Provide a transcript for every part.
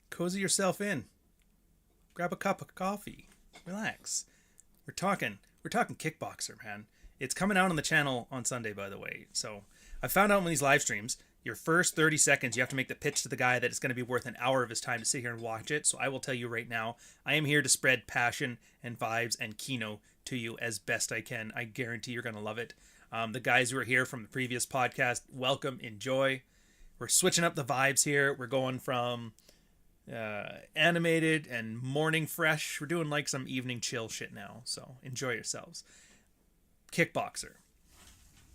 Cozy yourself in. Grab a cup of coffee. Relax. We're talking Kickboxer, man. It's coming out on the channel on Sunday, by the way. So I found out in these live streams, your first 30 seconds, you have to make the pitch to the guy that it's going to be worth an hour of his time to sit here and watch it. So I will tell you right now, I am here to spread passion and vibes and kino to you as best I can. I guarantee you're going to love it. The guys who are here from the previous podcast, welcome, enjoy. We're switching up the vibes here. We're going from animated and morning fresh. We're doing like some evening chill shit now. So enjoy yourselves. Kickboxer.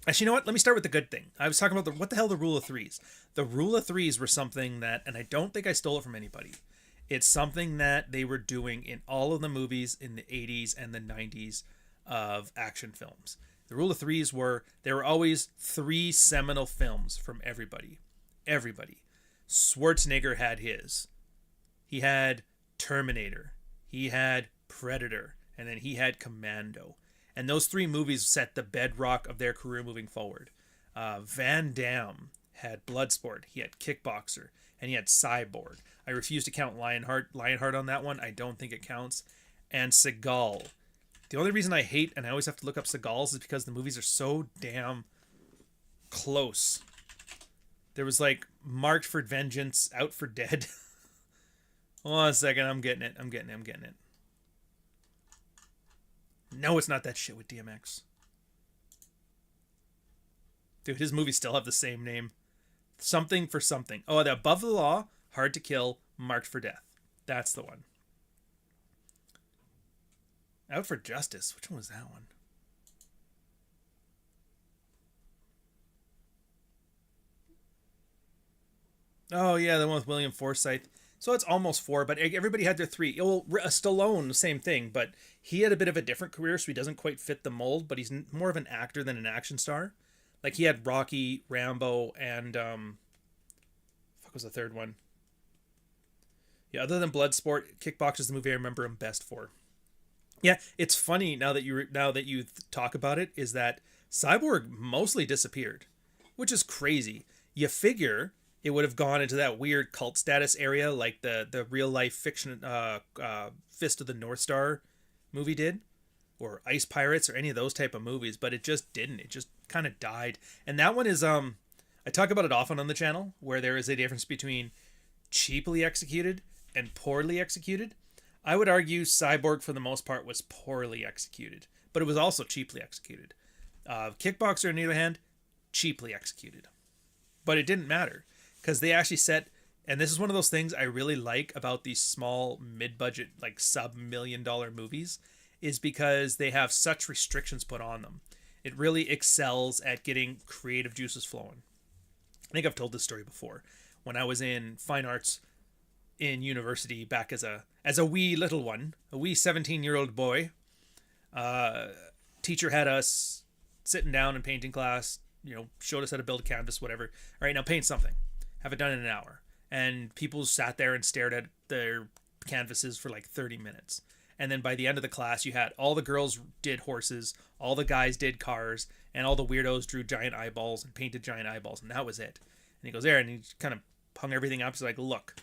Actually, you know what? Let me start with the good thing. I was talking about what the hell the rule of threes. The rule of threes were something that, and I don't think I stole it from anybody. It's something that they were doing in all of the movies in the 80s and the 90s of action films. The rule of threes were, there were always three seminal films from everybody. Everybody. Schwarzenegger had his. He had Terminator. He had Predator. And then he had Commando. And those three movies set the bedrock of their career moving forward. Van Damme had Bloodsport. He had Kickboxer. And he had Cyborg. I refuse to count Lionheart on that one. I don't think it counts. And Seagal. The only reason I hate, and I always have to look up Seagal's, is because the movies are so damn close. There was like Marked for Vengeance, Out for Dead. Hold on a second, I'm getting it. No, it's not that shit with DMX. Dude, his movies still have the same name. Something for Something. Oh, the Above the Law, Hard to Kill, Marked for Death. That's the one. Out for Justice. Which one was that one? Oh, yeah, the one with William Forsythe. So it's almost four, but everybody had their three. Well, Stallone, same thing, but he had a bit of a different career, so he doesn't quite fit the mold, but he's more of an actor than an action star. Like, he had Rocky, Rambo, and, fuck was the third one? Yeah, other than Bloodsport, Kickboxer is the movie I remember him best for. Yeah, it's funny now that you talk about it, is that Cyborg mostly disappeared, which is crazy. You figure it would have gone into that weird cult status area like the real life fiction Fist of the North Star movie did, or Ice Pirates, or any of those type of movies, but it just didn't. It just kind of died. And that one is I talk about it often on the channel, where there is a difference between cheaply executed and poorly executed. I would argue Cyborg, for the most part, was poorly executed, but it was also cheaply executed. Kickboxer, on the other hand, cheaply executed. But it didn't matter, because they actually set, and this is one of those things I really like about these small, mid-budget, like sub-$1 million movies, is because they have such restrictions put on them. It really excels at getting creative juices flowing. I think I've told this story before. When I was in fine arts in university back as a wee little one, a wee 17-year-old boy, teacher had us sitting down in painting class, showed us how to build a canvas, whatever. All right, now paint something. Have it done in an hour. And people sat there and stared at their canvases for like 30 minutes. And then by the end of the class, you had all the girls did horses, all the guys did cars, and all the weirdos drew giant eyeballs and painted giant eyeballs. And that was it. And he goes there and he kind of hung everything up. He's like, look.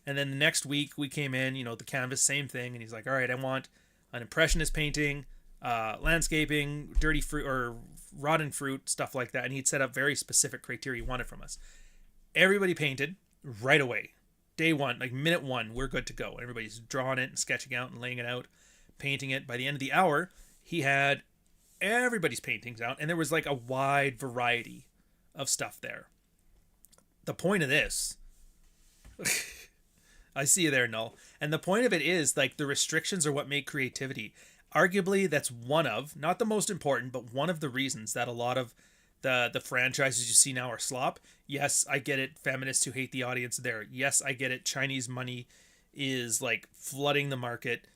And then the next week we came in, the canvas, same thing. And he's like, all right, I want an impressionist painting, landscaping, dirty fruit or rotten fruit, stuff like that. And he'd set up very specific criteria he wanted from us. Everybody painted right away. Day one, like minute one, we're good to go. Everybody's drawing it and sketching out and laying it out, painting it. By the end of the hour, he had everybody's paintings out, and there was like a wide variety of stuff there. The point of this, I see you there, Null. And the point of it is, like, the restrictions are what make creativity. Arguably, that's one of, not the most important, but one of the reasons that a lot of the franchises you see now are slop. Yes, I get it. Feminists who hate the audience there. Yes, I get it. Chinese money is like flooding the market.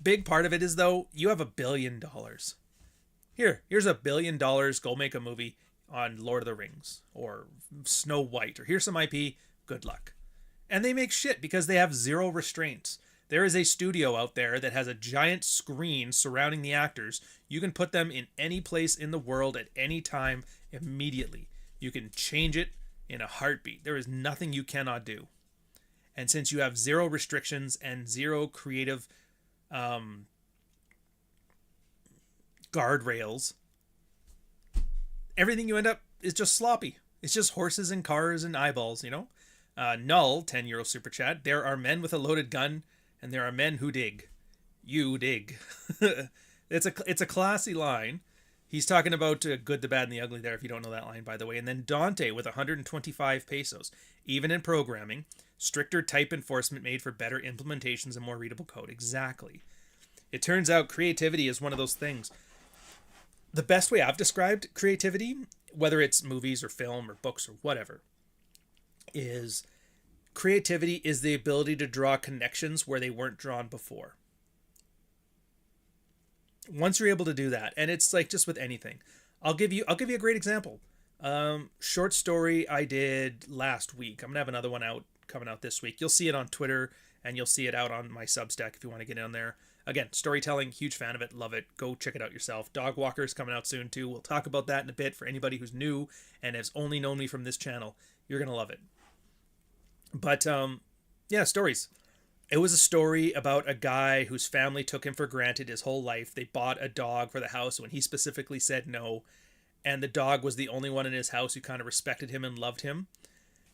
Big part of it is, though, you have $1 billion. Here's $1 billion. Go make a movie on Lord of the Rings or Snow White, or here's some IP. Good luck. And they make shit because they have zero restraints. There is a studio out there that has a giant screen surrounding the actors. You can put them in any place in the world at any time immediately. You can change it in a heartbeat. There is nothing you cannot do. And since you have zero restrictions and zero creative guardrails, everything you end up is just sloppy. It's just horses and cars and eyeballs, you know? Null, 10 euro super chat. There are men with a loaded gun, and there are men who dig. You dig. It's a classy line. He's talking about good, the bad, and the ugly there, if you don't know that line, by the way. And then Dante with 125 pesos. Even in programming, stricter type enforcement made for better implementations and more readable code. Exactly. It turns out creativity is one of those things. The best way I've described creativity, whether it's movies or film or books or whatever, is creativity is the ability to draw connections where they weren't drawn before. Once you're able to do that, and it's like just with anything, I'll give you a great example. Short story I did last week. I'm gonna have another one coming out this week. You'll see it on Twitter and you'll see it out on my Substack if you want to get in there. Again, storytelling, huge fan of it, love it. Go check it out yourself. Dog Walker is coming out soon too. We'll talk about that in a bit. For anybody who's new and has only known me from this channel, you're gonna love it. But yeah, stories. It was a story about a guy whose family took him for granted his whole life. They bought a dog for the house when he specifically said no. And the dog was the only one in his house who kind of respected him and loved him.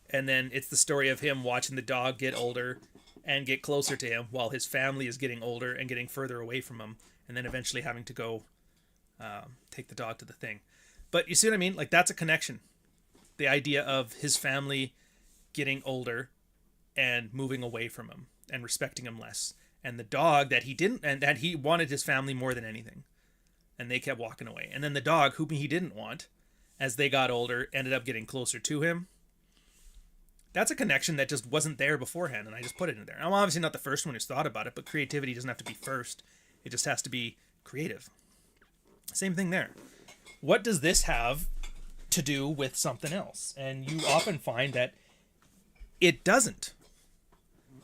And then it's the story of him watching the dog get older and get closer to him while his family is getting older and getting further away from him. And then eventually having to go take the dog to the thing. But you see what I mean? Like, that's a connection. The idea of his family getting older and moving away from him and respecting him less, and the dog that he didn't, and that he wanted his family more than anything, and they kept walking away. And then the dog whom he didn't want, as they got older, ended up getting closer to him. That's a connection that just wasn't there beforehand, and I just put it in there. I'm obviously not the first one who's thought about it, but creativity doesn't have to be first. It just has to be creative. Same thing there. What does this have to do with something else? And you often find that it doesn't.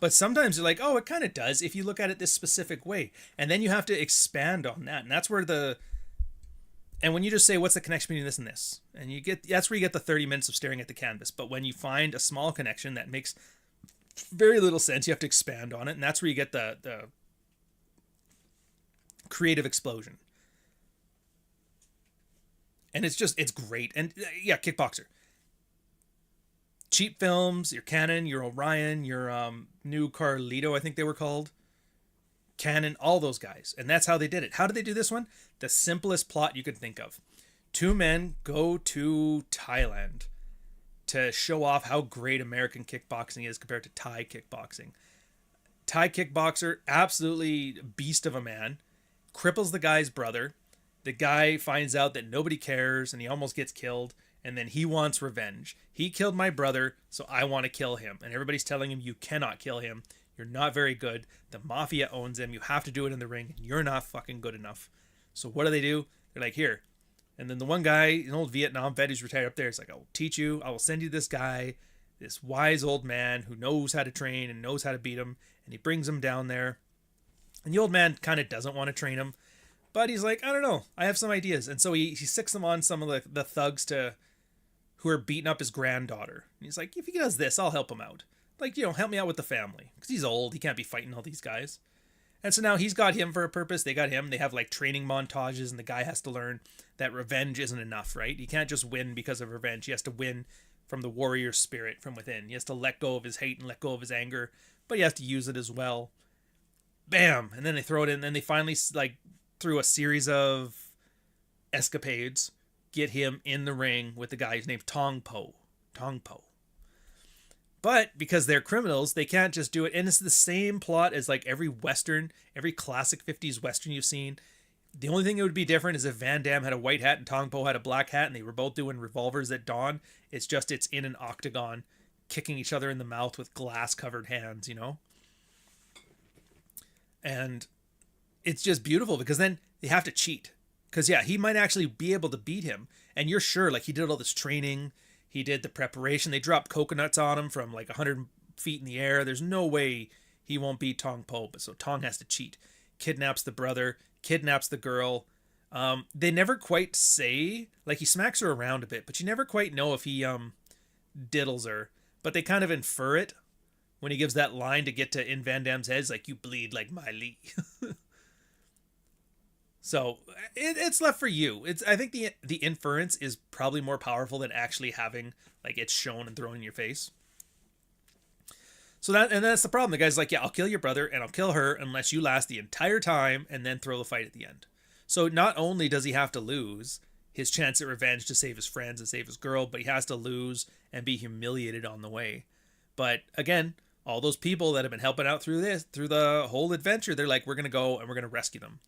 But sometimes you're like, oh, it kind of does if you look at it this specific way. And then you have to expand on that. And that's where and when you just say, what's the connection between this and this? And that's where you get the 30 minutes of staring at the canvas. But when you find a small connection that makes very little sense, you have to expand on it. And that's where you get the creative explosion. And it's great. And yeah, Kickboxer. Cheap films, your Canon, your Ohrian, your new Carlito, I think they were called. Canon, all those guys. And that's how they did it. How did they do this one? The simplest plot you could think of. Two men go to Thailand to show off how great American kickboxing is compared to Thai kickboxing. Thai kickboxer, absolutely beast of a man, cripples the guy's brother. The guy finds out that nobody cares and he almost gets killed. And then he wants revenge. He killed my brother, so I want to kill him. And everybody's telling him, you cannot kill him. You're not very good. The mafia owns him. You have to do it in the ring. And you're not fucking good enough. So what do? They're like, here. And then the one guy, an old Vietnam vet who's retired up there, is like, I will teach you. I will send you this guy, this wise old man who knows how to train and knows how to beat him. And he brings him down there. And the old man kind of doesn't want to train him. But he's like, I don't know. I have some ideas. And so he sicks them on some of the thugs who are beating up his granddaughter. And he's like, if he does this, I'll help him out. Like, help me out with the family. Because he's old. He can't be fighting all these guys. And so now he's got him for a purpose. They got him. They have like training montages. And the guy has to learn that revenge isn't enough, right? He can't just win because of revenge. He has to win from the warrior spirit from within. He has to let go of his hate and let go of his anger. But he has to use it as well. Bam! And then they throw it in. And then they finally, like, through a series of escapades, get him in the ring with the guy who's named Tong Po. Tong Po. But because they're criminals, they can't just do it. And it's the same plot as like every Western, every classic 50s Western you've seen. The only thing that would be different is if Van Damme had a white hat and Tong Po had a black hat and they were both doing revolvers at dawn. It's just it's in an octagon, kicking each other in the mouth with glass-covered hands, And it's just beautiful because then they have to cheat. Because, yeah, he might actually be able to beat him. And you're sure, like, he did all this training. He did the preparation. They dropped coconuts on him from, like, 100 feet in the air. There's no way he won't beat Tong Po. But so Tong has to cheat. Kidnaps the brother. Kidnaps the girl. They never quite say... Like, he smacks her around a bit. But you never quite know if he diddles her. But they kind of infer it. when he gives that line to get to in Van Damme's head, it's like, you bleed like Miley. So it's left for you. I think the inference is probably more powerful than actually having like it's shown and thrown in your face. So that's the problem. The guy's like, yeah, I'll kill your brother and I'll kill her unless you last the entire time and then throw the fight at the end. So not only does he have to lose his chance at revenge to save his friends and save his girl, but he has to lose and be humiliated on the way. But again, all those people that have been helping out through the whole adventure, they're like, we're going to go and we're going to rescue them.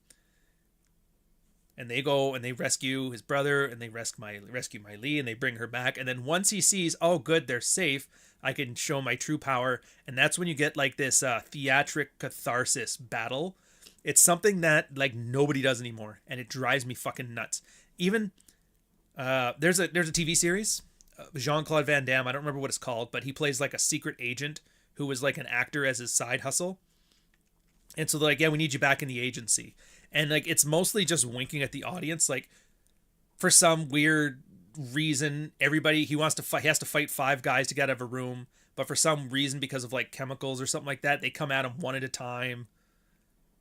And they go and they rescue his brother and they rescue Miley and they bring her back. And then once he sees, oh, good, they're safe, I can show my true power. And that's when you get like this theatric catharsis battle. It's something that like nobody does anymore. And it drives me fucking nuts. Even there's a TV series, Jean-Claude Van Damme. I don't remember what it's called, but he plays like a secret agent who was like an actor as his side hustle. And so they're like, yeah, we need you back in the agency. And like it's mostly just winking at the audience. Like for some weird reason, he has to fight 5 guys to get out of a room. But for some reason, because of like chemicals or something like that, they come at him one at a time.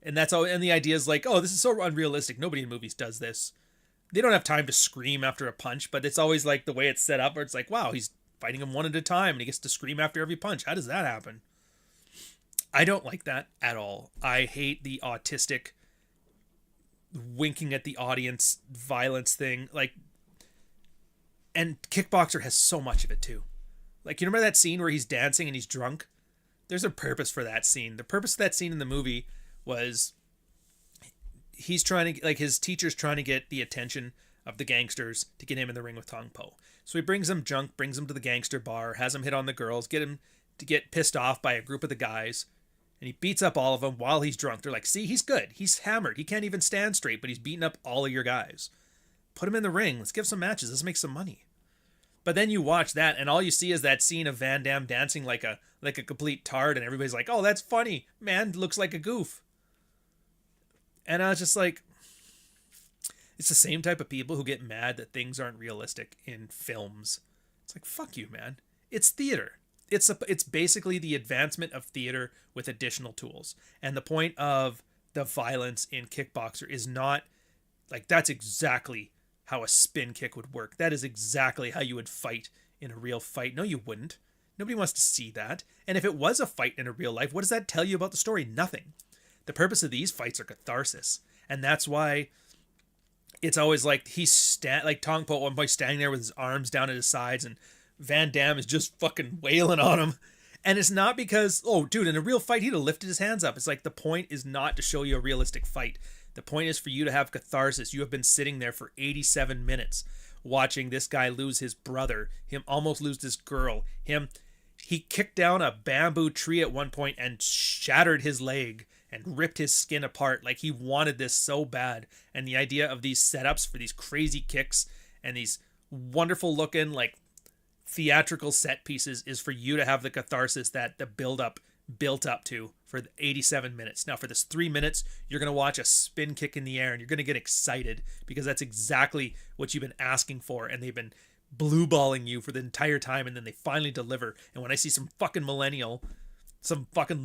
And that's all. And the idea is like, oh, this is so unrealistic. Nobody in movies does this. They don't have time to scream after a punch, but it's always like the way it's set up where it's like, wow, he's fighting him one at a time and he gets to scream after every punch. How does that happen? I don't like that at all. I hate the autistic winking at the audience violence thing. Like, and Kickboxer has so much of it too. Like, you remember that scene where he's dancing and he's drunk? There's a purpose for that scene. The purpose of that scene in the movie was he's trying to, like, his teacher's trying to get the attention of the gangsters to get him in the ring with Tong Po. So he brings him drunk, brings him to the gangster bar, has him hit on the girls, get him to get pissed off by a group of the guys. And he beats up all of them while he's drunk. They're like, see, he's good. He's hammered. He can't even stand straight, but he's beating up all of your guys. Put him in the ring. Let's give some matches. Let's make some money. But then you watch that, and all you see is that scene of Van Damme dancing like a complete tard, and everybody's like, oh, that's funny. Man looks like a goof. And I was just like, it's the same type of people who get mad that things aren't realistic in films. It's like, fuck you, man. It's theater. It's basically the advancement of theater with additional tools. And the point of the violence in Kickboxer is not like, that's exactly how a spin kick would work. That is exactly how you would fight in a real fight. No, you wouldn't. Nobody wants to see that. And if it was a fight in a real life, what does that tell you about the story? Nothing. The purpose of these fights are catharsis. And that's why it's always like like Tong Po at one point standing there with his arms down at his sides and Van Damme is just fucking wailing on him. And it's not because, oh, dude, in a real fight, he'd have lifted his hands up. It's like the point is not to show you a realistic fight. The point is for you to have catharsis. You have been sitting there for 87 minutes watching this guy lose his brother, him almost lose his girl, he kicked down a bamboo tree at one point and shattered his leg and ripped his skin apart. Like, he wanted this so bad. And the idea of these setups for these crazy kicks and these wonderful looking, like, theatrical set pieces is for you to have the catharsis that the built up to for the 87 minutes. Now for this 3 minutes, you're going to watch a spin kick in the air and you're going to get excited because that's exactly what you've been asking for. And they've been blue balling you for the entire time. And then they finally deliver. And when I see some fucking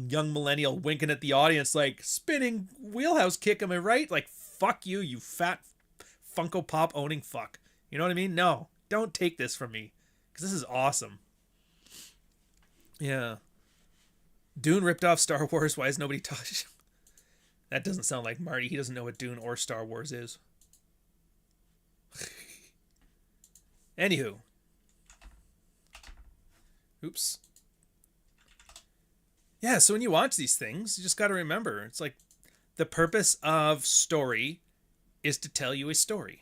young millennial winking at the audience, like, spinning wheelhouse kick, am I right? Like, fuck you, you fat Funko Pop owning fuck. You know what I mean? No, don't take this from me. Because this is awesome. Yeah. Dune ripped off Star Wars. Why is nobody touched? That doesn't sound like Marty. He doesn't know what Dune or Star Wars is. Anywho. Oops. Yeah, so when you watch these things, you just got to remember, it's like the purpose of story is to tell you a story.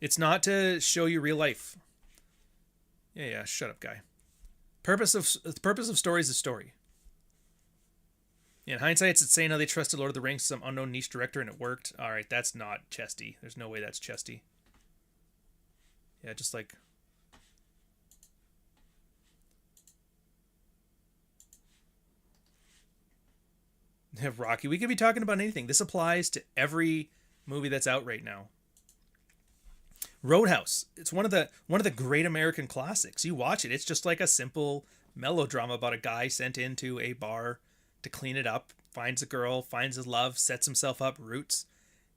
It's not to show you real life. Yeah, shut up, guy. The purpose of story is a story. In hindsight, it's insane how they trusted Lord of the Rings to some unknown niche director and it worked. All right, that's not chesty. There's no way that's chesty. Yeah, just like... Rocky. We could be talking about anything. This applies to every movie that's out right now. Roadhouse. It's one of the great American classics. You watch it, it's just like a simple melodrama about a guy sent into a bar to clean it up, finds a girl, finds his love, sets himself up, roots.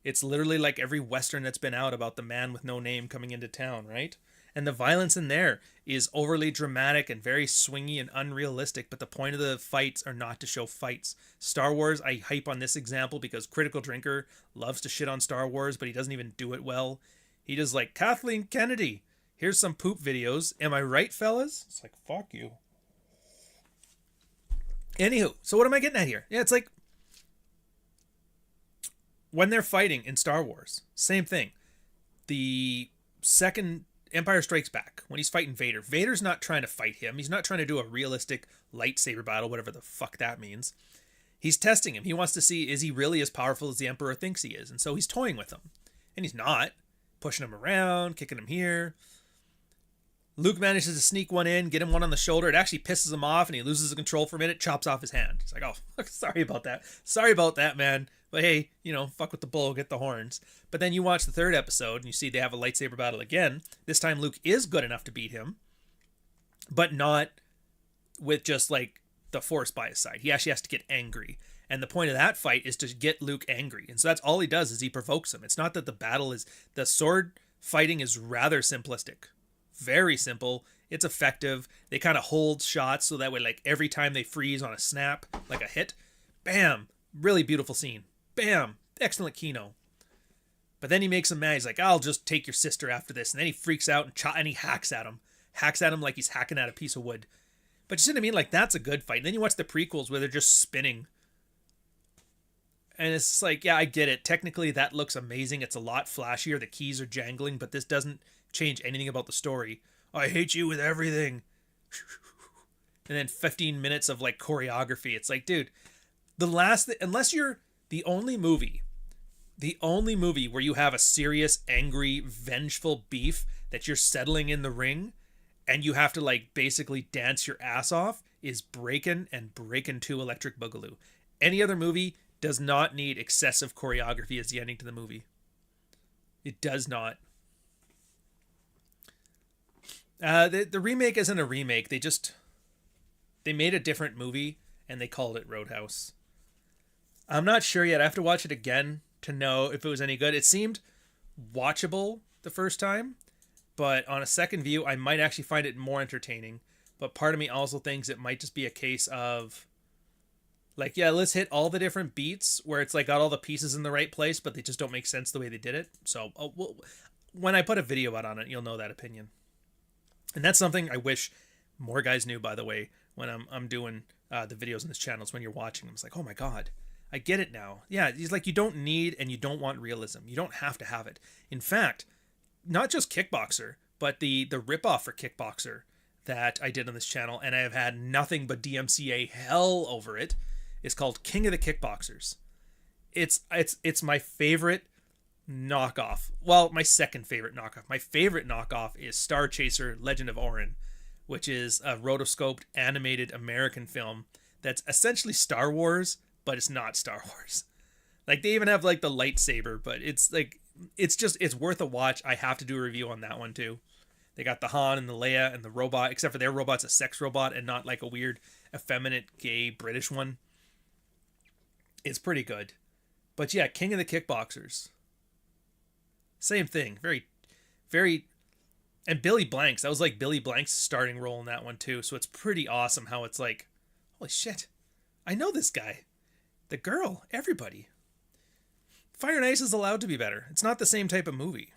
It's literally like every Western that's been out about the man with no name coming into town, right? And the violence in there is overly dramatic and very swingy and unrealistic, but the point of the fights are not to show fights. Star Wars, I hype on this example because Critical Drinker loves to shit on Star Wars, but he doesn't even do it well. He does like, Kathleen Kennedy, here's some poop videos. Am I right, fellas? It's like, fuck you. Anywho, so what am I getting at here? Yeah, it's like, when they're fighting in Star Wars, same thing. The second Empire Strikes Back, when he's fighting Vader, Vader's not trying to fight him. He's not trying to do a realistic lightsaber battle, whatever the fuck that means. He's testing him. He wants to see, is he really as powerful as the Emperor thinks he is? And so he's toying with him. And he's not. Pushing him around, kicking him here. Luke manages to sneak one in, get him one on the shoulder. It actually pisses him off, and he loses the control for a minute, chops off his hand. It's like, oh, sorry about that. Sorry about that, man. But hey, fuck with the bull, get the horns. But then you watch the third episode, and you see they have a lightsaber battle again. This time Luke is good enough to beat him, but not with just, like, the Force by his side. He actually has to get angry. And the point of that fight is to get Luke angry. And so that's all he does, is he provokes him. It's not that the sword fighting is rather simplistic. Very simple. It's effective. They kind of hold shots so that way, like, every time they freeze on a snap, like a hit, bam, really beautiful scene. Bam, excellent kino. But then he makes him mad. He's like, I'll just take your sister after this. And then he freaks out and he hacks at him. Hacks at him like he's hacking at a piece of wood. But you see what I mean? Like, that's a good fight. And then you watch the prequels where they're just spinning. And it's like, yeah, I get it. Technically, that looks amazing. It's a lot flashier. The keys are jangling, but this doesn't change anything about the story. I hate you with everything. And then 15 minutes of, like, choreography. It's like, dude, unless you're the only movie where you have a serious, angry, vengeful beef that you're settling in the ring and you have to, like, basically dance your ass off, is Breakin' and Breakin' 2 Electric Boogaloo. Any other movie does not need excessive choreography as the ending to the movie. It does not. The remake isn't a remake. They made a different movie and they called it Roadhouse. I'm not sure yet. I have to watch it again to know if it was any good. It seemed watchable the first time, but on a second view, I might actually find it more entertaining. But part of me also thinks it might just be a case of, like, yeah, let's hit all the different beats where it's like got all the pieces in the right place, but they just don't make sense the way they did it. So when I put a video out on it, you'll know that opinion. And that's something I wish more guys knew, by the way, when I'm doing the videos on this channel. Is when you're watching them. It's like, oh my God, I get it now. Yeah, it's like you don't need and you don't want realism. You don't have to have it. In fact, not just Kickboxer, but the ripoff for Kickboxer that I did on this channel, and I have had nothing but DMCA hell over it, is called King of the Kickboxers. It's my favorite knockoff. Well, my second favorite knockoff. My favorite knockoff is Star Chaser Legend of Ohrian, which is a rotoscoped animated American film that's essentially Star Wars, but it's not Star Wars. Like, they even have, like, the lightsaber, but it's like, it's worth a watch. I have to do a review on that one too. They got the Han and the Leia and the robot, except for their robot's a sex robot and not like a weird effeminate gay British one. It's pretty good. But yeah, King of the Kickboxers. Same thing. Very, very... And Billy Blanks. That was like Billy Blanks' starting role in that one too. So it's pretty awesome how it's like, holy shit, I know this guy. The girl. Everybody. Fire and Ice is allowed to be better. It's not the same type of movie.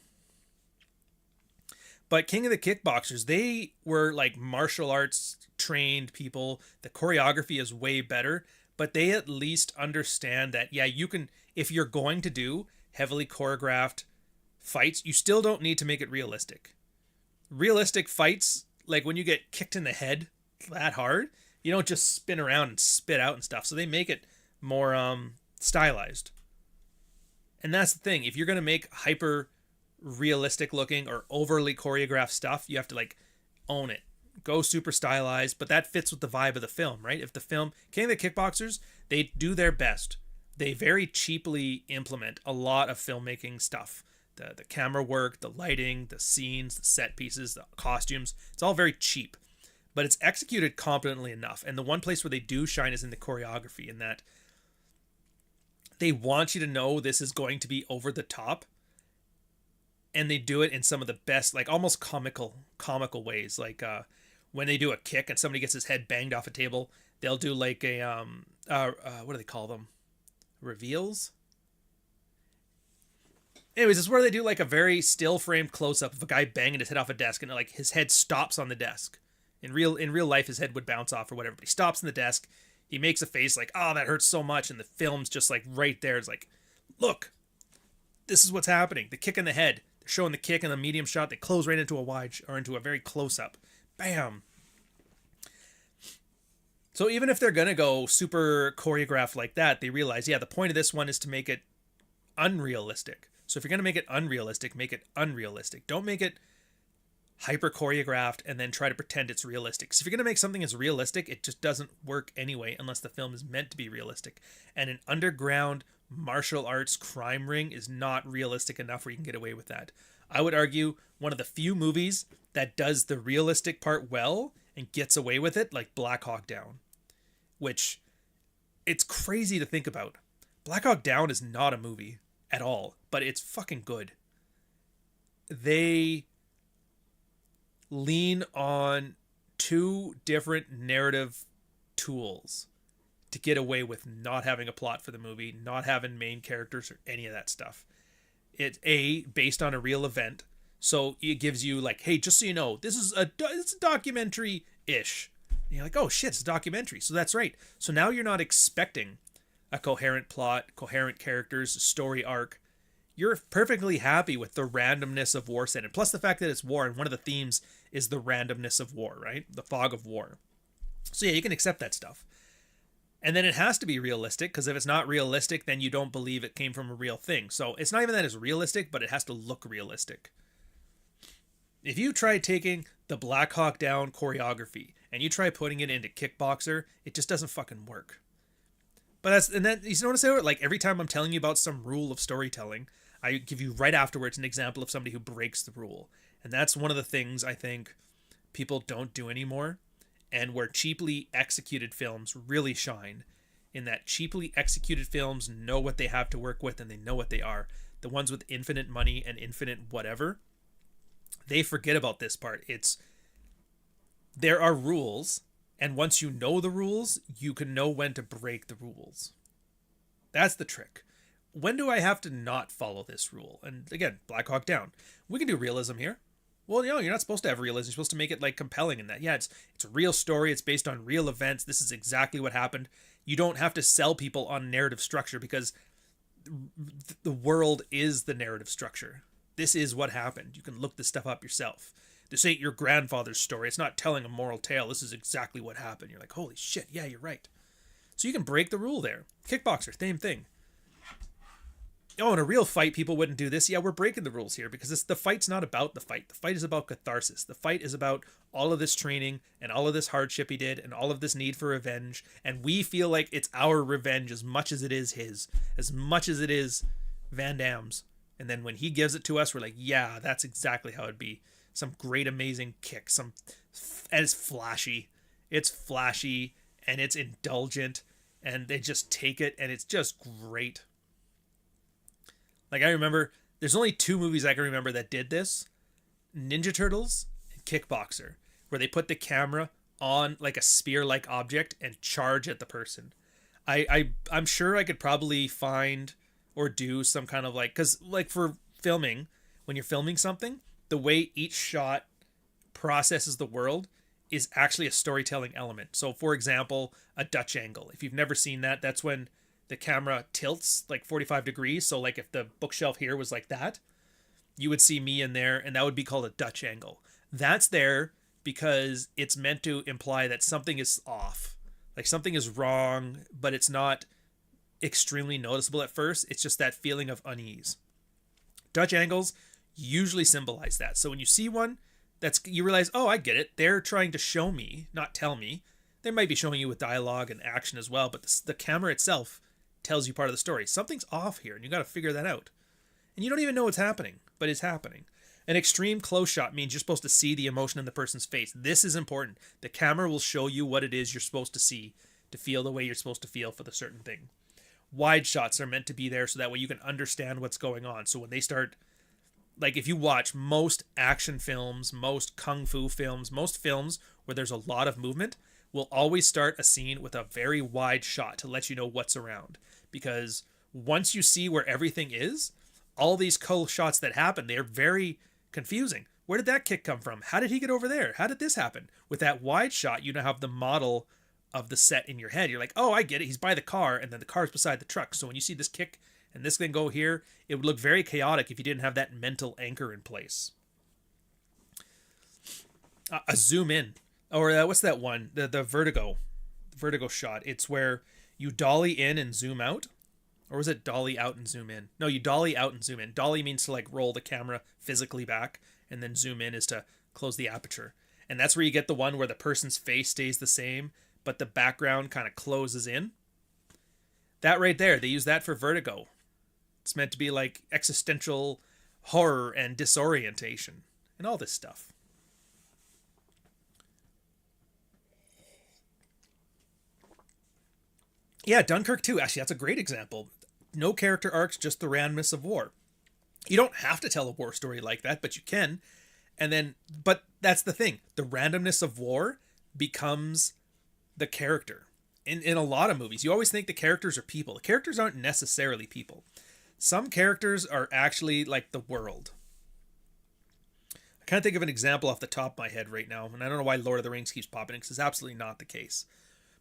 But King of the Kickboxers, they were like martial arts trained people. The choreography is way better. But they at least understand that, yeah, you can, if you're going to do heavily choreographed fights, you still don't need to make it realistic. Realistic fights, like when you get kicked in the head that hard, you don't just spin around and spit out and stuff. So they make it more stylized. And that's the thing. If you're going to make hyper realistic looking or overly choreographed stuff, you have to like own it. Go super stylized, but that fits with the vibe of the film, right? If the film, King of the Kickboxers, they do their best. They very cheaply implement a lot of filmmaking stuff. The camera work, the lighting, the scenes, the set pieces, the costumes. It's all very cheap. but it's executed competently enough. And the one place where they do shine is in the choreography, in that they want you to know this is going to be over the top, and they do it in some of the best, like almost comical ways. Like when they do a kick and somebody gets his head banged off a table, they'll do like a what do they call them? Reveals. Anyways, it's where they do like a very still framed close up of a guy banging his head off a desk, and like his head stops on the desk. In real life, his head would bounce off or whatever, but he stops on the desk. He makes a face like, "Oh, that hurts so much," and the film's just like right there. It's like, look, this is what's happening. The kick in the head. They're showing the kick in the medium shot. They close right into a wide or into a very close up. Bam. So even if they're gonna go super choreographed like that, they realize, yeah, the point of this one is to make it unrealistic. So if you're gonna make it unrealistic, make it unrealistic. Don't make it hyper choreographed and then try to pretend it's realistic. So if you're gonna make something as realistic, it just doesn't work anyway unless the film is meant to be realistic. And an underground martial arts crime ring is not realistic enough where you can get away with that. I would argue one of the few movies that does the realistic part well and gets away with it, like Black Hawk Down, which it's crazy to think about. Black Hawk Down is not a movie at all, but it's fucking good. They lean on two different narrative tools to get away with not having a plot for the movie, not having main characters or any of that stuff. It's based on a real event, so it gives you like, hey, just so you know, it's a documentary-ish. And you're like, oh shit, it's a documentary, so that's right. So now you're not expecting a coherent plot, coherent characters, story arc. You're perfectly happy with the randomness of war setting, plus the fact that it's war, and one of the themes is the randomness of war, right? The fog of war. So yeah, you can accept that stuff. And then it has to be realistic, because if it's not realistic, then you don't believe it came from a real thing. So it's not even that it's realistic, but it has to look realistic. If you try taking the Black Hawk Down choreography and you try putting it into Kickboxer, it just doesn't fucking work. But you notice how, like, every time I'm telling you about some rule of storytelling, I give you right afterwards an example of somebody who breaks the rule. And that's one of the things I think people don't do anymore, and where cheaply executed films really shine, in that cheaply executed films know what they have to work with and they know what they are. The ones with infinite money and infinite whatever, they forget about this part. There are rules, and once you know the rules, you can know when to break the rules. That's the trick. When do I have to not follow this rule? And again, Black Hawk Down. We can do realism here. Well, you're not supposed to have realism. You're supposed to make it like compelling in that. Yeah, it's a real story. It's based on real events. This is exactly what happened. You don't have to sell people on narrative structure, because the world is the narrative structure. This is what happened. You can look this stuff up yourself. This ain't your grandfather's story. It's not telling a moral tale. This is exactly what happened. You're like, holy shit, yeah, you're right. So you can break the rule there. Kickboxer, same thing. Oh, in a real fight, people wouldn't do this. Yeah, we're breaking the rules here, because the fight's not about the fight. The fight is about catharsis. The fight is about all of this training and all of this hardship he did and all of this need for revenge. And we feel like it's our revenge as much as it is his, as much as it is Van Damme's. And then when he gives it to us, we're like, yeah, that's exactly how it'd be. Some great, amazing kick. And it's flashy. It's flashy and it's indulgent, and they just take it, and it's just great. Like, I remember, there's only two movies I can remember that did this. Ninja Turtles and Kickboxer, where they put the camera on like a spear-like object and charge at the person. I'm sure I could probably find or do some kind of like, because like for filming, when you're filming something, the way each shot processes the world is actually a storytelling element. So for example, a Dutch angle. If you've never seen that, that's when the camera tilts like 45 degrees. So like if the bookshelf here was like that, you would see me in there, and that would be called a Dutch angle. That's there because it's meant to imply that something is off. Like something is wrong, but it's not extremely noticeable at first. It's just that feeling of unease. Dutch angles usually symbolize that. So when you see one, you realize, oh, I get it. They're trying to show me, not tell me. They might be showing you with dialogue and action as well, but the camera itself tells you part of the story. Something's off here, and you got to figure that out. And you don't even know what's happening, but it's happening. An extreme close shot means you're supposed to see the emotion in the person's face. This is important. The camera will show you what it is you're supposed to see, to feel the way you're supposed to feel for the certain thing. Wide shots are meant to be there so that way you can understand what's going on. So when they start, like if you watch most action films, most kung fu films, most films where there's a lot of movement, will always start a scene with a very wide shot to let you know what's around. Because once you see where everything is, all these close shots that happen, they're very confusing. Where did that kick come from? How did he get over there? How did this happen? With that wide shot, you now have the model of the set in your head. You're like, oh, I get it. He's by the car, and then the car's beside the truck. So when you see this kick and this thing go here, it would look very chaotic if you didn't have that mental anchor in place. A zoom in. Or what's that one? The vertigo shot. It's where you dolly in and zoom out. Or was it dolly out and zoom in? No, you dolly out and zoom in. Dolly means to like roll the camera physically back, and then zoom in is to close the aperture. And that's where you get the one where the person's face stays the same, but the background kind of closes in. That right there, they use that for vertigo. It's meant to be like existential horror and disorientation and all this stuff. Yeah, Dunkirk too. Actually, that's a great example. No character arcs, just the randomness of war. You don't have to tell a war story like that, but you can. And then, but that's the thing. The randomness of war becomes the character. In a lot of movies, you always think the characters are people. The characters aren't necessarily people. Some characters are actually like the world. I can't think of an example off the top of my head right now, and I don't know why Lord of the Rings keeps popping in, because it's absolutely not the case.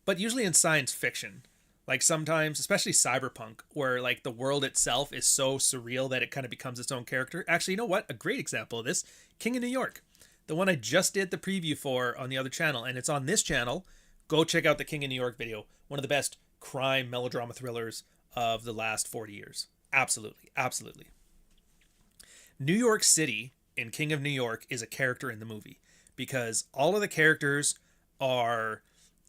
But usually in science fiction, like sometimes, especially cyberpunk, where like the world itself is so surreal that it kind of becomes its own character. Actually, you know what? A great example of this, King of New York. The one I just did the preview for on the other channel, and it's on this channel. Go check out the King of New York video. One of the best crime melodrama thrillers of the last 40 years. Absolutely. Absolutely. New York City in King of New York is a character in the movie because all of the characters are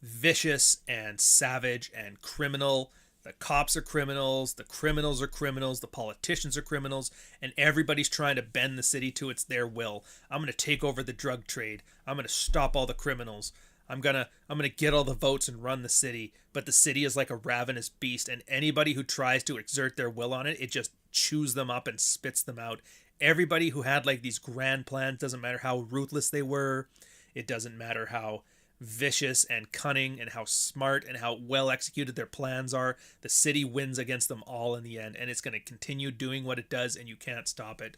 vicious and savage and criminal. The cops are criminals, the criminals are criminals, the politicians are criminals, and everybody's trying to bend the city to their will. I'm going to take over the drug trade. I'm going to stop all the criminals. I'm going to get all the votes and run the city. But the city is like a ravenous beast, and anybody who tries to exert their will on it, it just chews them up and spits them out. Everybody who had like these grand plans, doesn't matter how ruthless they were, it doesn't matter how vicious and cunning and how smart and how well executed their plans are, the city wins against them all in the end, and it's going to continue doing what it does, and you can't stop it.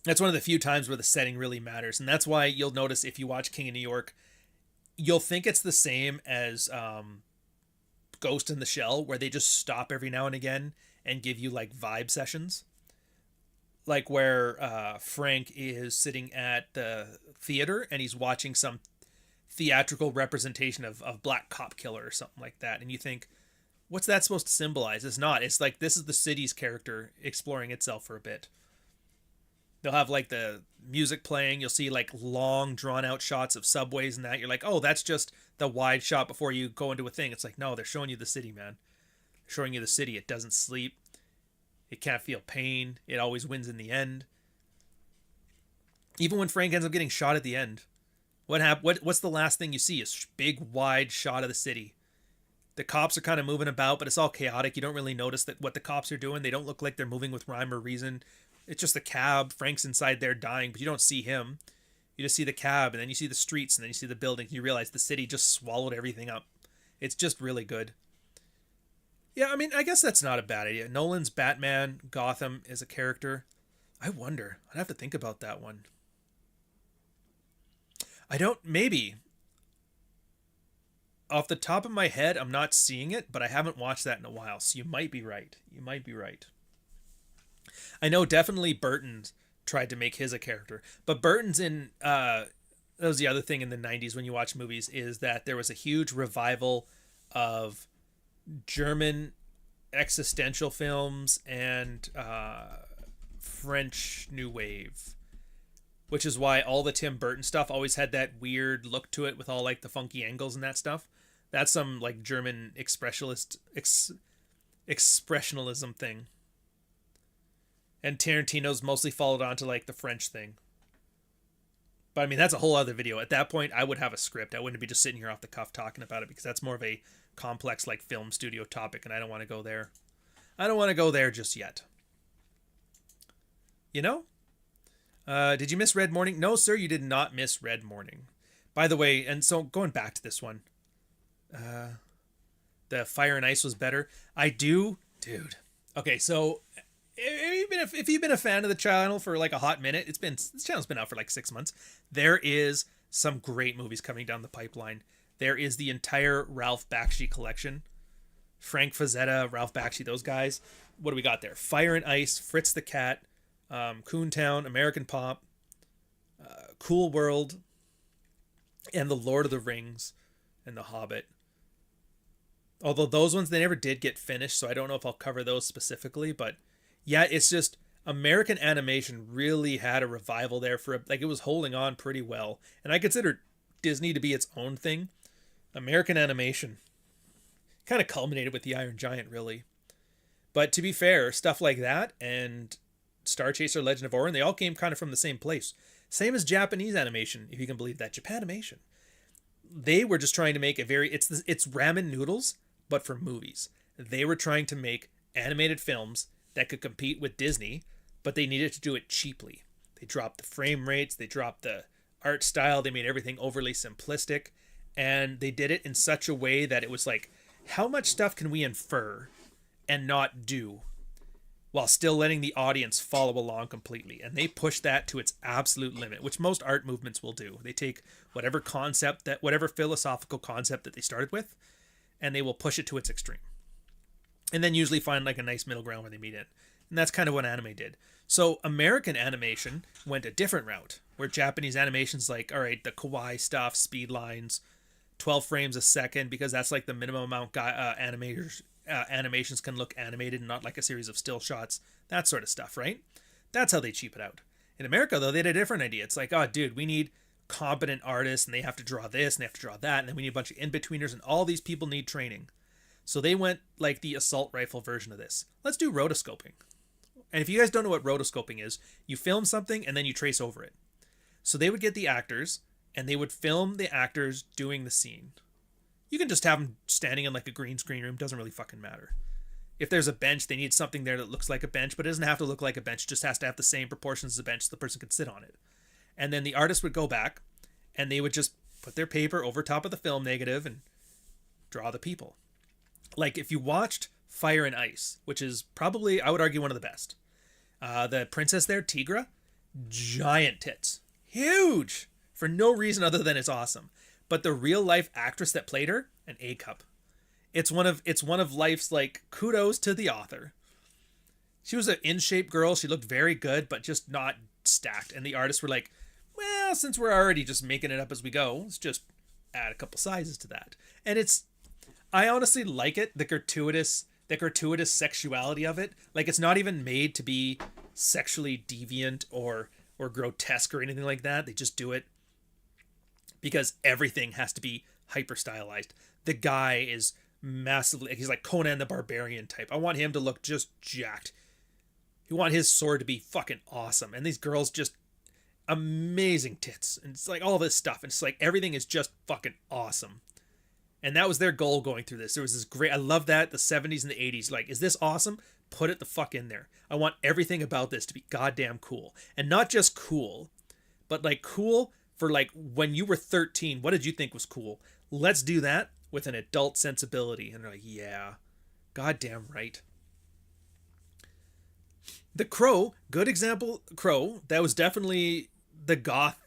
That's one of the few times where the setting really matters, and that's why you'll notice if you watch King of New York, you'll think it's the same as Ghost in the Shell, where they just stop every now and again and give you like vibe sessions. Like where Frank is sitting at the theater and he's watching some theatrical representation of Black Cop Killer or something like that. And you think, what's that supposed to symbolize? It's not. It's like this is the city's character exploring itself for a bit. They'll have like the music playing. You'll see like long drawn out shots of subways and that. You're like, oh, that's just the wide shot before you go into a thing. It's like, no, they're showing you the city, man. They're showing you the city. It doesn't sleep. It can't feel pain. It always wins in the end. Even when Frank ends up getting shot at the end, what's the last thing you see? A big, wide shot of the city. The cops are kind of moving about, but it's all chaotic. You don't really notice that what the cops are doing. They don't look like they're moving with rhyme or reason. It's just the cab. Frank's inside there dying, but you don't see him. You just see the cab, and then you see the streets, and then you see the buildings. You realize the city just swallowed everything up. It's just really good. Yeah, I mean, I guess that's not a bad idea. Nolan's Batman, Gotham is a character. I wonder. I'd have to think about that one. Maybe. Off the top of my head, I'm not seeing it, but I haven't watched that in a while, so you might be right. You might be right. I know definitely Burton tried to make his a character, but Burton's in, that was the other thing in the 90s when you watch movies, is that there was a huge revival of German existential films and French New Wave, which is why all the Tim Burton stuff always had that weird look to it with all like the funky angles and that stuff. That's some like German expressionism thing. And Tarantino's mostly followed on to like the French thing. But I mean, that's a whole other video. At that point, I would have a script. I wouldn't be just sitting here off the cuff talking about it, because that's more of a complex like film studio topic, and I don't want to go there. I don't want to go there just yet. You know? Did you miss Red Morning? No, sir, you did not miss Red Morning. By the way, and so going back to this one, the Fire and Ice was better. I do, dude. Okay, so if you've been a fan of the channel for like a hot minute, this channel's been out for like 6 months. There is some great movies coming down the pipeline. There is the entire Ralph Bakshi collection. Frank Frazetta, Ralph Bakshi, those guys. What do we got there? Fire and Ice, Fritz the Cat, Coontown, American Pop, Cool World, and The Lord of the Rings, and The Hobbit. Although those ones, they never did get finished, so I don't know if I'll cover those specifically, but yeah, it's just American animation really had a revival there like it was holding on pretty well. And I consider Disney to be its own thing. American animation kind of culminated with the Iron Giant, really. But to be fair, stuff like that and Star Chaser Legend of Ohrian, they all came kind of from the same place. Same as Japanese animation, if you can believe that. Japanimation. They were just trying to make it's ramen noodles, but for movies. They were trying to make animated films that could compete with Disney, but they needed to do it cheaply. They dropped the frame rates, they dropped the art style, they made everything overly simplistic, and they did it in such a way that it was like, how much stuff can we infer and not do while still letting the audience follow along completely? And they pushed that to its absolute limit, which most art movements will do. They take whatever philosophical concept that they started with, and they will push it to its extreme. And then usually find like a nice middle ground where they meet it. And that's kind of what anime did. So American animation went a different route, where Japanese animation's like, all right, the kawaii stuff, speed lines, 12 frames a second, because that's like the minimum amount animations can look animated and not like a series of still shots, that sort of stuff, right? That's how they cheap it out. In America, though, they had a different idea. It's like, oh, dude, we need competent artists, and they have to draw this, and they have to draw that, and then we need a bunch of in-betweeners, and all these people need training. So they went like the assault rifle version of this. Let's do rotoscoping. And if you guys don't know what rotoscoping is, you film something and then you trace over it. So they would get the actors, and they would film the actors doing the scene. You can just have them standing in like a green screen room. Doesn't really fucking matter. If there's a bench, they need something there that looks like a bench, but it doesn't have to look like a bench. It just has to have the same proportions as a bench so the person can sit on it. And then the artist would go back, and they would just put their paper over top of the film negative and draw the people. Like if you watched Fire and Ice, which is probably, I would argue, one of the best. The princess there, Tigra, giant tits. Huge! For no reason other than it's awesome. But the real life actress that played her, an A cup. It's one of life's like kudos to the author. She was an in-shape girl. She looked very good, but just not stacked. And the artists were like, well, since we're already just making it up as we go, let's just add a couple sizes to that. And I honestly like it, the gratuitous sexuality of it. Like, it's not even made to be sexually deviant or grotesque or anything like that. They just do it because everything has to be hyper stylized. The guy is massively, he's like Conan the Barbarian type. I want him to look just jacked. You want his sword to be fucking awesome. And these girls just amazing tits. And it's like all this stuff. And it's like everything is just fucking awesome. And that was their goal going through this. There was this great, I love that, the 70s and the 80s. Like, is this awesome? Put it the fuck in there. I want everything about this to be goddamn cool. And not just cool, but like cool for like when you were 13, what did you think was cool? Let's do that with an adult sensibility. And they're like, yeah, goddamn right. The Crow, good example, Crow. That was definitely the goth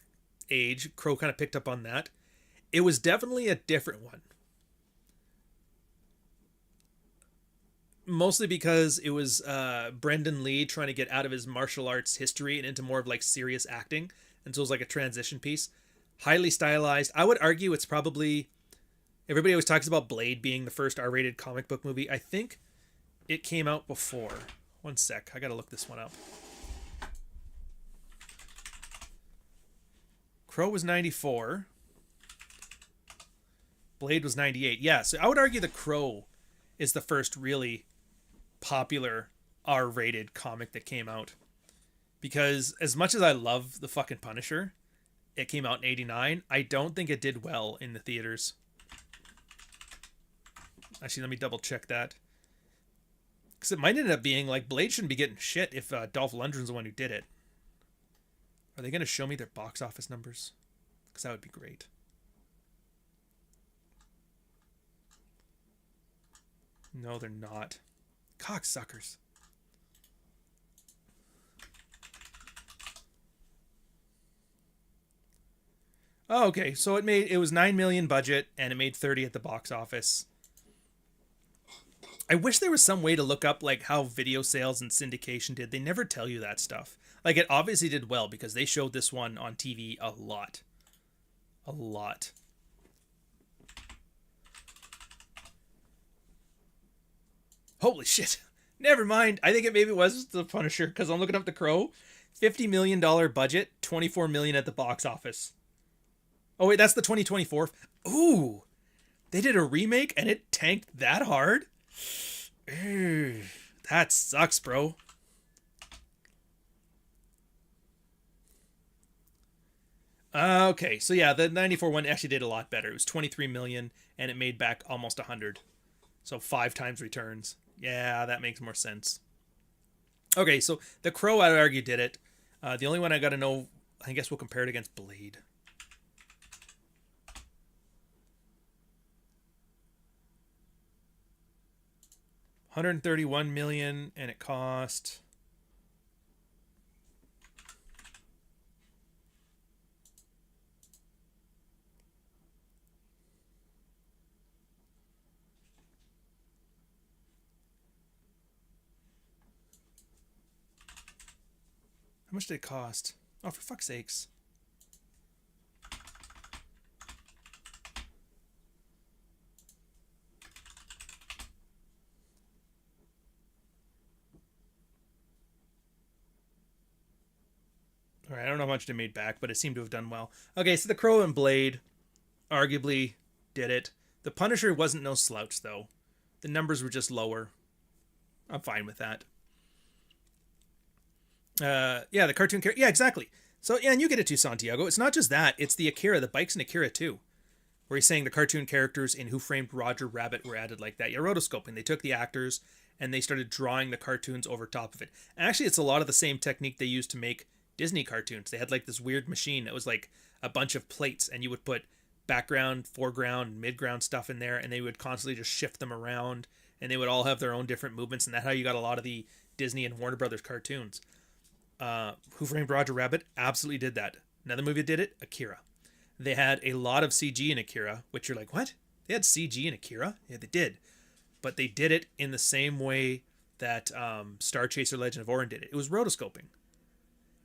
age. Crow kind of picked up on that. It was definitely a different one. Mostly because it was Brendan Lee trying to get out of his martial arts history and into more of like serious acting. And so it was like a transition piece. Highly stylized. I would argue it's probably... Everybody always talks about Blade being the first R-rated comic book movie. I think it came out before. One sec. I gotta look this one up. Crow was 94. Blade was 98. Yeah, so I would argue The Crow is the first really popular R-rated comic that came out. Because as much as I love the fucking Punisher, it came out in '89. I don't think it did well in the theaters. Actually, let me double check that. Because it might end up being like Blade shouldn't be getting shit if Dolph Lundgren's the one who did it. Are they going to show me their box office numbers? Because that would be great. No, they're not. Cocksuckers. Oh, okay. So it was 9 million budget and it made 30 at the box office. I wish there was some way to look up like how video sales and syndication did. They never tell you that stuff. Like it obviously did well because they showed this one on TV a lot. A lot. Holy shit. Never mind. I think maybe it was the Punisher because I'm looking up The Crow. $50 million budget, 24 million at the box office. Oh wait, that's the 2024. Ooh. They did a remake and it tanked that hard? Ugh, that sucks, bro. Okay, so yeah, the 94 one actually did a lot better. It was 23 million and it made back almost 100. So 5 times returns. Yeah, that makes more sense. Okay, so The Crow, I would argue, did it. The only one I got to know, I guess we'll compare it against Blade. $131 million, and it cost... How much did it cost? Oh, for fuck's sakes. All right, I don't know how much it made back, but it seemed to have done well. Okay, so The Crow and Blade arguably did it. The Punisher wasn't no slouch, though. The numbers were just lower. I'm fine with that. Yeah, the cartoon character. Yeah, exactly. So, yeah, and you get it too, Santiago. It's not just that. It's the Akira, the bikes in Akira, too. Where he's saying the cartoon characters in Who Framed Roger Rabbit were added like that. Yeah, rotoscoping. They took the actors and they started drawing the cartoons over top of it. And actually, it's a lot of the same technique they used to make Disney cartoons. They had like this weird machine that was like a bunch of plates, and you would put background, foreground, midground stuff in there, and they would constantly just shift them around, and they would all have their own different movements, and that's how you got a lot of the Disney and Warner Brothers cartoons. Who Framed Roger Rabbit absolutely did that. Another movie that did it, Akira. They had a lot of CG in Akira, which you're like, what? They had CG in Akira? Yeah, they did. But they did it in the same way that Star Chaser Legend of Orion did it. It was rotoscoping.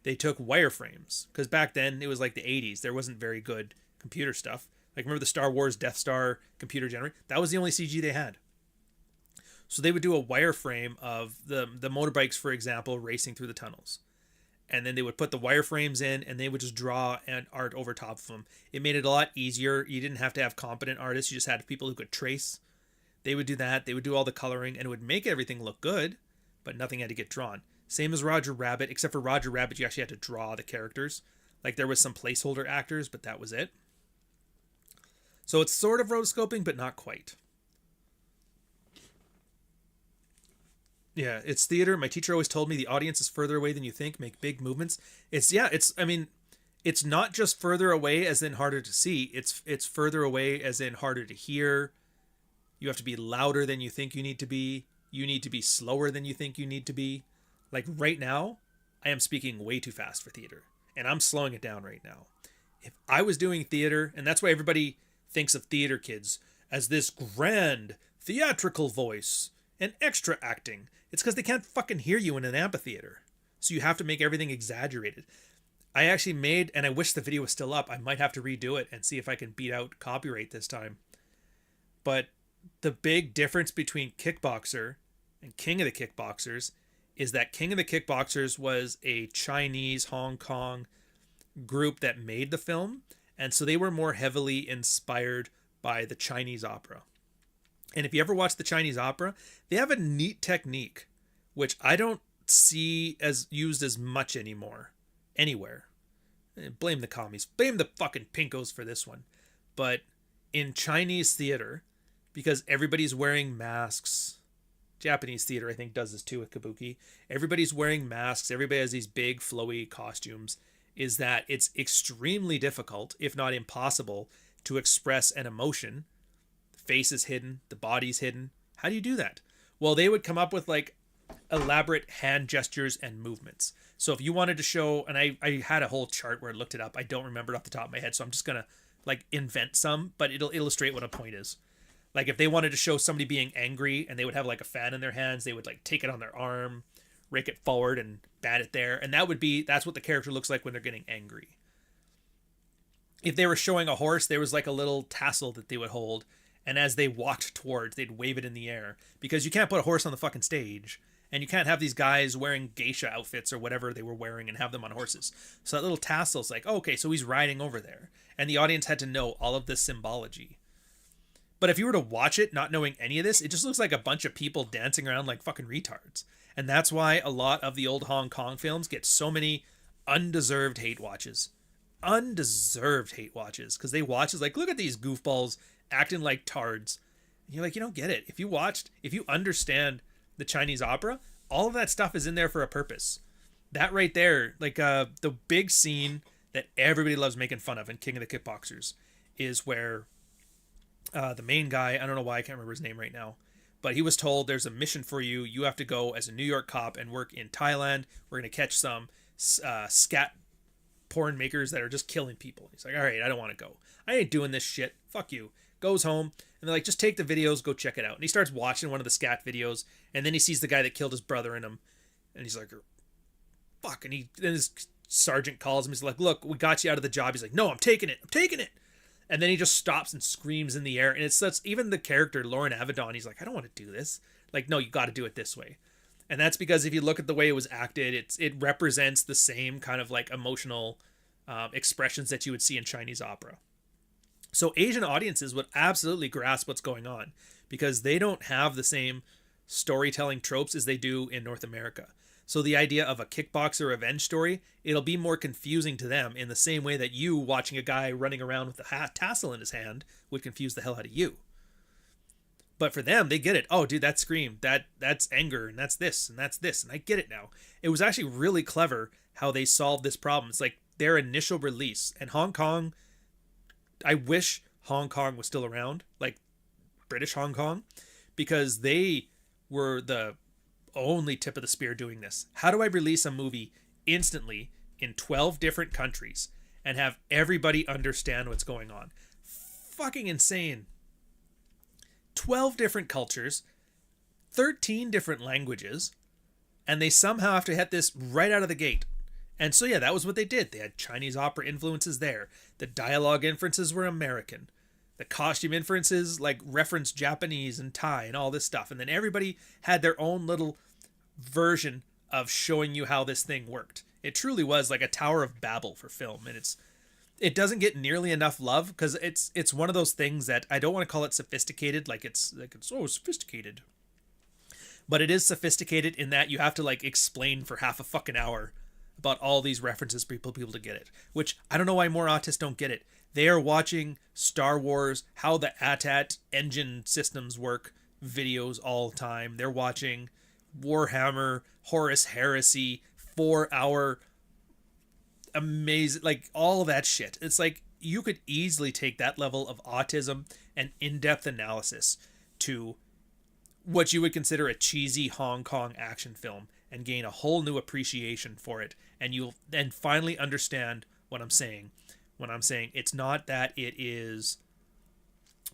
They took wireframes, because back then it was like the 80s. There wasn't very good computer stuff. Like, remember the Star Wars Death Star computer generator? That was the only CG they had. So they would do a wireframe of the motorbikes, for example, racing through the tunnels. And then they would put the wireframes in, and they would just draw an art over top of them. It made it a lot easier. You didn't have to have competent artists. You just had people who could trace. They would do that. They would do all the coloring, and it would make everything look good, but nothing had to get drawn. Same as Roger Rabbit, except for Roger Rabbit, you actually had to draw the characters. Like, there was some placeholder actors, but that was it. So it's sort of rotoscoping, but not quite. Yeah, it's theater. My teacher always told me the audience is further away than you think. Make big movements. I mean, it's not just further away as in harder to see. It's further away as in harder to hear. You have to be louder than you think you need to be. You need to be slower than you think you need to be. Like right now, I am speaking way too fast for theater, and I'm slowing it down right now. If I was doing theater, and that's why everybody thinks of theater kids as this grand theatrical voice and extra acting. It's because they can't fucking hear you in an amphitheater. So you have to make everything exaggerated. I actually made, and I wish the video was still up, I might have to redo it and see if I can beat out copyright this time. But the big difference between Kickboxer and King of the Kickboxers is that King of the Kickboxers was a Chinese, Hong Kong group that made the film. And so they were more heavily inspired by the Chinese opera. And if you ever watch the Chinese opera, they have a neat technique, which I don't see as used as much anymore anywhere. Blame the commies, blame the fucking pinkos for this one. But in Chinese theater, because everybody's wearing masks, Japanese theater I think does this too with kabuki, everybody's wearing masks, everybody has these big flowy costumes, is that it's extremely difficult, if not impossible, to express an emotion. The face is hidden, the body's hidden. How do you do that? Well, they would come up with like elaborate hand gestures and movements. So if you wanted to show, and I had a whole chart where I looked it up, I don't remember it off the top of my head, so I'm just gonna like invent some, but it'll illustrate what a point is. Like if they wanted to show somebody being angry and they would have like a fan in their hands, they would like take it on their arm, rake it forward and bat it there, and that's what the character looks like when they're getting angry. If they were showing a horse, there was like a little tassel that they would hold, and as they walked towards, they'd wave it in the air, because you can't put a horse on the fucking stage, and you can't have these guys wearing geisha outfits or whatever they were wearing and have them on horses. So that little tassel's like, oh, okay, so he's riding over there, and the audience had to know all of this symbology. But if you were to watch it not knowing any of this, it just looks like a bunch of people dancing around like fucking retards. And that's why a lot of the old Hong Kong films get so many undeserved hate watches. Undeserved hate watches. Because they watch is like, look at these goofballs acting like tards. And you're like, you don't get it. If you understand the Chinese opera, all of that stuff is in there for a purpose. That right there, like the big scene that everybody loves making fun of in King of the Kickboxers is where the main guy, I don't know why I can't remember his name right now, but he was told there's a mission for you. You have to go as a New York cop and work in Thailand. We're going to catch some scat porn makers that are just killing people. He's like, all right, I don't want to go. I ain't doing this shit. Fuck you. Goes home, and they're like, just take the videos, go check it out. And he starts watching one of the scat videos, and then he sees the guy that killed his brother in him, and he's like, fuck. And then his sergeant calls him. He's like, look, we got you out of the job. He's like, no, I'm taking it. And then he just stops and screams in the air. And it's such, even the character, Lauren Avedon, he's like, I don't want to do this. Like, no, you got to do it this way. And that's because if you look at the way it was acted, it represents the same kind of like emotional expressions that you would see in Chinese opera. So Asian audiences would absolutely grasp what's going on because they don't have the same storytelling tropes as they do in North America. So the idea of a kickboxer revenge story, it'll be more confusing to them in the same way that you watching a guy running around with a tassel in his hand would confuse the hell out of you. But for them, they get it. Oh, dude, that scream, that's anger, and that's this, and that's this, and I get it now. It was actually really clever how they solved this problem. It's like their initial release. And Hong Kong, I wish Hong Kong was still around, like British Hong Kong, because they were the only tip of the spear doing this. How do I release a movie instantly in 12 different countries and have everybody understand what's going on? Fucking insane. 12 different cultures, 13 different languages, and they somehow have to hit this right out of the gate. And so yeah, that was what they did. They had Chinese opera influences there. The dialogue inferences were American. The costume inferences like reference Japanese and Thai and all this stuff. And then everybody had their own little version of showing you how this thing worked. It truly was like a Tower of Babel for film, and it doesn't get nearly enough love because it's one of those things that I don't want to call it sophisticated, like it's so sophisticated, but it is sophisticated in that you have to like explain for half a fucking hour about all these references for people to get it, which I don't know why more autists don't get it. They are watching Star Wars, how the AT-AT engine systems work videos all the time. They're watching Warhammer, Horus Heresy, 4-hour amazing, like all of that shit. It's like you could easily take that level of autism and in-depth analysis to what you would consider a cheesy Hong Kong action film and gain a whole new appreciation for it, and you'll then finally understand what I'm saying when I'm saying it's not that it is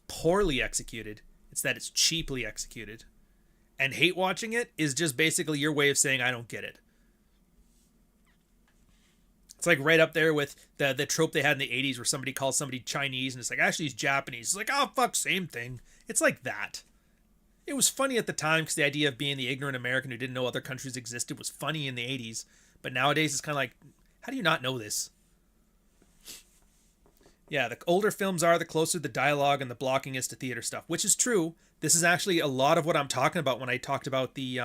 poorly executed, it's that it's cheaply executed. And hate watching it is just basically your way of saying I don't get it. It's like right up there with the trope they had in the 80s where somebody calls somebody Chinese and it's like, actually he's Japanese. It's like, oh fuck, same thing. It's like that. It was funny at the time because the idea of being the ignorant American who didn't know other countries existed was funny in the 80s. But nowadays it's kind of like, how do you not know this? Yeah, the older films are, the closer the dialogue and the blocking is to theater stuff, which is true. This is actually a lot of what I'm talking about when I talked about the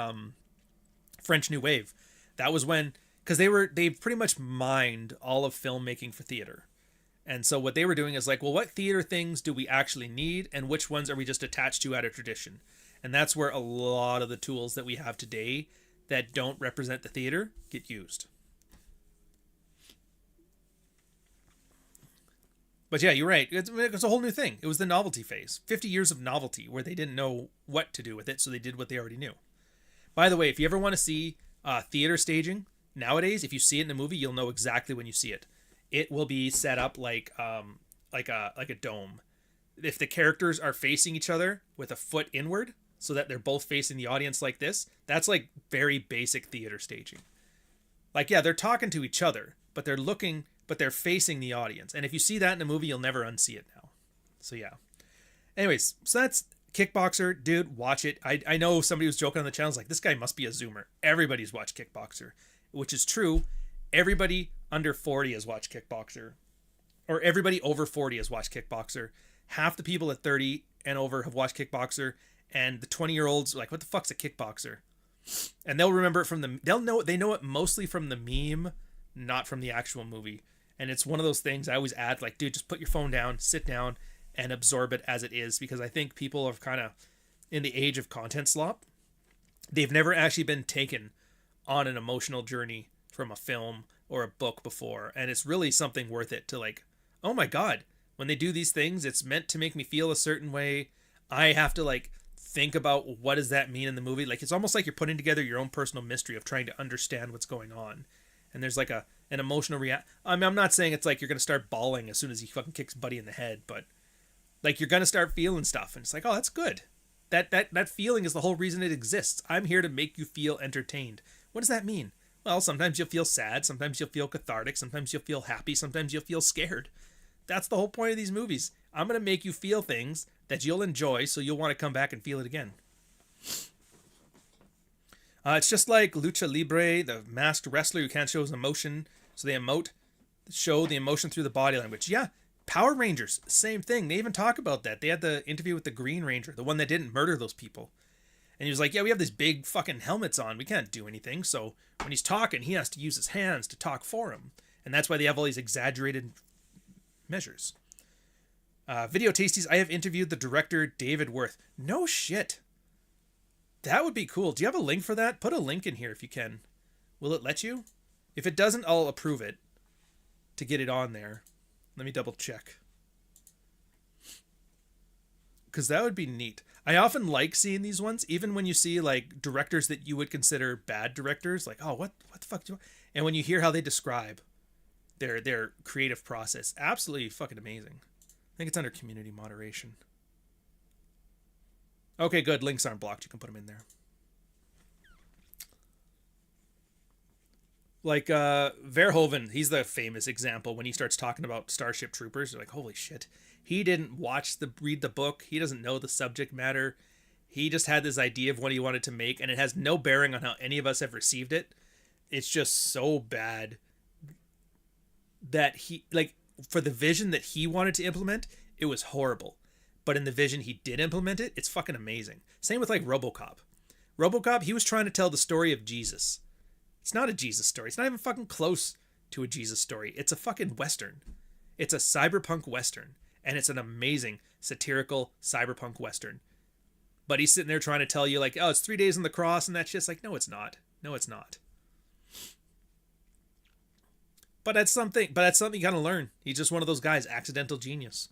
French New Wave. That was when, because they pretty much mined all of filmmaking for theater. And so what they were doing is like, well, what theater things do we actually need, and which ones are we just attached to out of tradition? And that's where a lot of the tools that we have today that don't represent the theater get used. But yeah, you're right. It's a whole new thing. It was the novelty phase. 50 years of novelty where they didn't know what to do with it, so they did what they already knew. By the way, if you ever want to see theater staging, nowadays, if you see it in a movie, you'll know exactly when you see it. It will be set up like a dome. If the characters are facing each other with a foot inward, so that they're both facing the audience like this, that's like very basic theater staging. Like, yeah, they're talking to each other, but they're facing the audience. And if you see that in a movie, you'll never unsee it now. So yeah. Anyways, so that's Kickboxer. Dude, watch it. I know somebody was joking on the channel, like, this guy must be a Zoomer. Everybody's watched Kickboxer, which is true. Everybody under 40 has watched Kickboxer. Or everybody over 40 has watched Kickboxer. Half the people at 30 and over have watched Kickboxer. And the 20-year-olds are like, what the fuck's a kickboxer? And they'll remember it from they know it mostly from the meme, not from the actual movie. And it's one of those things I always add, like, dude, just put your phone down, sit down, and absorb it as it is. Because I think people are kind of in the age of content slop. They've never actually been taken on an emotional journey from a film or a book before. And it's really something worth it to, like, oh my God, when they do these things, it's meant to make me feel a certain way. I have to, like, think about what does that mean in the movie. Like, it's almost like you're putting together your own personal mystery of trying to understand what's going on. And there's like an emotional I mean, I'm not saying it's like you're going to start bawling as soon as he fucking kicks Buddy in the head, but like, you're going to start feeling stuff. And it's like, oh, that's good. That feeling is the whole reason it exists. I'm here to make you feel entertained. What does that mean? Well, sometimes you'll feel sad. Sometimes you'll feel cathartic. Sometimes you'll feel happy. Sometimes you'll feel scared. That's the whole point of these movies. I'm going to make you feel things that you'll enjoy, so you'll want to come back and feel it again. It's just like Lucha Libre, the masked wrestler who can't show his emotion, so they show the emotion through the body language. Yeah, Power Rangers, same thing. They even talk about that. They had the interview with the Green Ranger, the one that didn't murder those people. And he was like, yeah, we have these big fucking helmets on. We can't do anything. So when he's talking, he has to use his hands to talk for him. And that's why they have all these exaggerated measures. Video Tasties, I have interviewed the director David Worth. No shit. That would be cool. Do you have a link for that? Put a link in here if you can. Will it let you? If it doesn't, I'll approve it to get it on there. Let me double check. Because that would be neat. I often like seeing these ones, even when you see like directors that you would consider bad directors. Like, oh, what the fuck do you want? And when you hear how they describe their creative process, absolutely fucking amazing. I think it's under community moderation. Okay, good. Links aren't blocked. You can put them in there. Like Verhoeven, he's the famous example when he starts talking about Starship Troopers. You're like, holy shit. He didn't read the book. He doesn't know the subject matter. He just had this idea of what he wanted to make, and it has no bearing on how any of us have received it. It's just so bad that he, like, for the vision that he wanted to implement, it was horrible. But in the vision he did implement it, it's fucking amazing. Same with like RoboCop. RoboCop, he was trying to tell the story of Jesus. It's not a Jesus story. It's not even fucking close to a Jesus story. It's a fucking Western. It's a cyberpunk Western. And it's an amazing satirical cyberpunk Western. But he's sitting there trying to tell you like, oh, it's 3 days on the cross and that shit's like, no, it's not. No, it's not. But that's something you gotta learn. He's just one of those guys, accidental genius.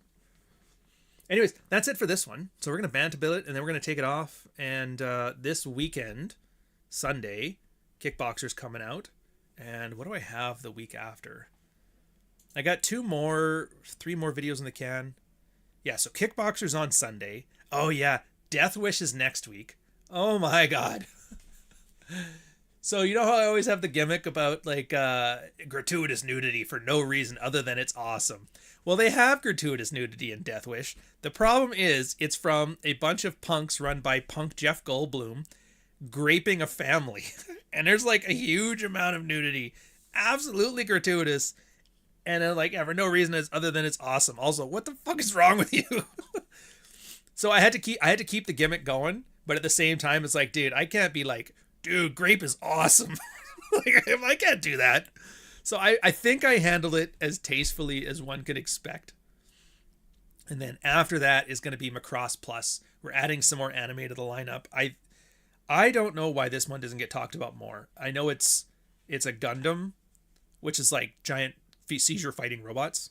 Anyways, that's it for this one. So we're going to band to billet, and then we're going to take it off. And this weekend, Sunday, Kickboxer's coming out. And what do I have the week after? I got 3 more videos in the can. Yeah, so Kickboxer's on Sunday. Oh yeah, Death Wish is next week. Oh my God. So you know how I always have the gimmick about like gratuitous nudity for no reason other than it's awesome. Well, they have gratuitous nudity in Death Wish. The problem is it's from a bunch of punks run by punk Jeff Goldblum graping a family. And there's like a huge amount of nudity. Absolutely gratuitous. And then like, yeah, for no reason other than it's awesome. Also, what the fuck is wrong with you? So I had to keep the gimmick going. But at the same time, it's like, dude, I can't be like, dude, grape is awesome. Like, I can't do that. So I think I handled it as tastefully as one could expect. And then after that is going to be Macross Plus. We're adding some more anime to the lineup. I don't know why this one doesn't get talked about more. I know it's a Gundam, which is like giant seizure fighting robots,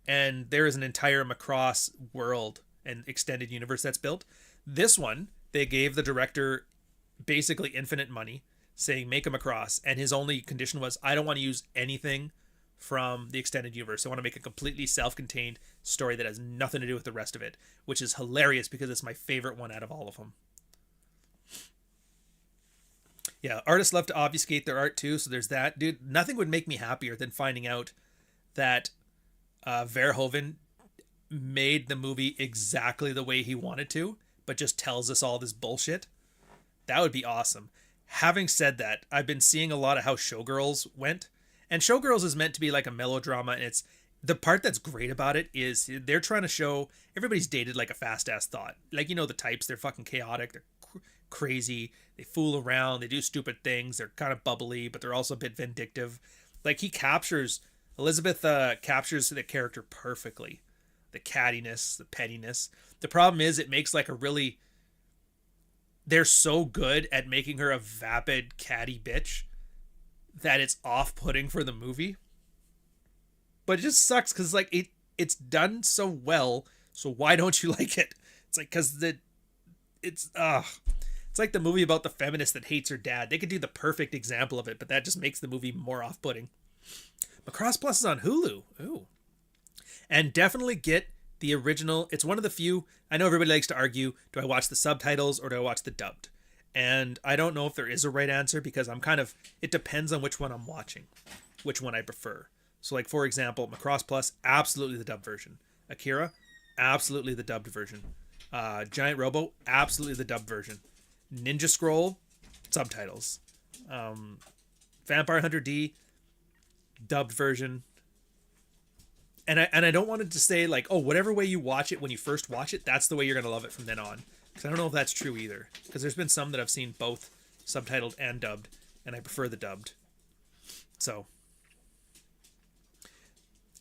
and there is an entire Macross world and extended universe that's built. This one, they gave the director basically infinite money, saying make him Macross, and his only condition was, I don't want to use anything from the extended universe. I want to make a completely self-contained story that has nothing to do with the rest of it, which is hilarious because it's my favorite one out of all of them. Yeah, artists love to obfuscate their art too, so there's that. Dude, nothing would make me happier than finding out that Verhoeven made the movie exactly the way he wanted to, but just tells us all this bullshit. That would be awesome. Having said that, I've been seeing a lot of how Showgirls went, and Showgirls is meant to be like a melodrama, and it's the part that's great about it is they're trying to show everybody's dated like a fast ass thought. Like, you know, the types, they're fucking chaotic, they're crazy, they fool around, they do stupid things, they're kind of bubbly, but they're also a bit vindictive. Like, Elizabeth captures the character perfectly. The cattiness, the pettiness. The problem is it makes like a really, they're so good at making her a vapid, catty bitch that it's off-putting for the movie. But it just sucks because like it's done so well, so why don't you like it? It's like because it's like the movie about the feminist that hates her dad. They could do the perfect example of it, but that just makes the movie more off-putting. Macross Plus is on Hulu. Ooh. And definitely get the original. It's one of the few. I know everybody likes to argue, do I watch the subtitles or do I watch the dubbed? And I don't know if there is a right answer because it depends on which one I'm watching, which one I prefer. So like, for example, Macross Plus, absolutely the dubbed version. Akira, absolutely the dubbed version. Giant Robo, absolutely the dubbed version. Ninja Scroll, subtitles. Vampire Hunter D, dubbed version. And I don't want it to say like, oh, whatever way you watch it when you first watch it, that's the way you're going to love it from then on. Because I don't know if that's true either. Because there's been some that I've seen both subtitled and dubbed, and I prefer the dubbed. So.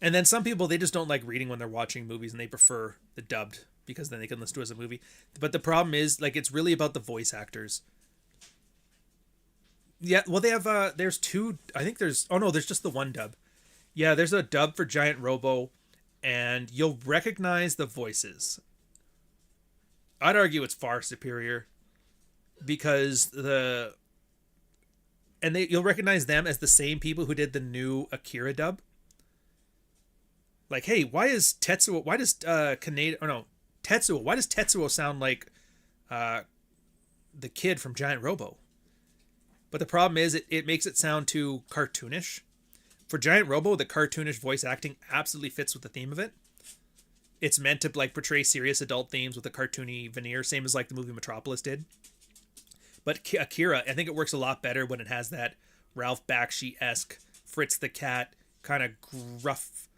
And then some people, they just don't like reading when they're watching movies, and they prefer the dubbed because then they can listen to it as a movie. But the problem is, like, it's really about the voice actors. Yeah, well, they have, there's two, I think there's just the one dub. Yeah, there's a dub for Giant Robo, and you'll recognize the voices. I'd argue it's far superior because you'll recognize them as the same people who did the new Akira dub. Like, hey, why does Tetsuo sound like the kid from Giant Robo? But the problem is it makes it sound too cartoonish. For Giant Robo, the cartoonish voice acting absolutely fits with the theme of it. It's meant to like portray serious adult themes with a cartoony veneer, same as like the movie Metropolis did. But Akira, I think it works a lot better when it has that Ralph Bakshi-esque Fritz the Cat kind of rough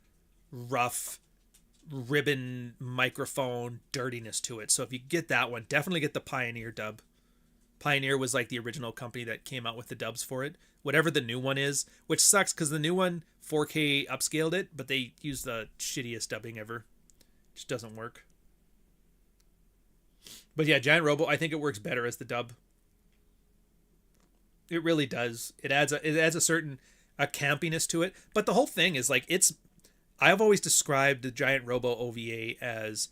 ribbon microphone dirtiness to it. So if you get that one, definitely get the Pioneer dub. Pioneer was like the original company that came out with the dubs for it. Whatever the new one is, which sucks because the new one 4K upscaled it, but they used the shittiest dubbing ever. It just doesn't work. But yeah, Giant Robo, I think it works better as the dub. It really does. It adds a certain campiness to it. But the whole thing is like I've always described the Giant Robo OVA as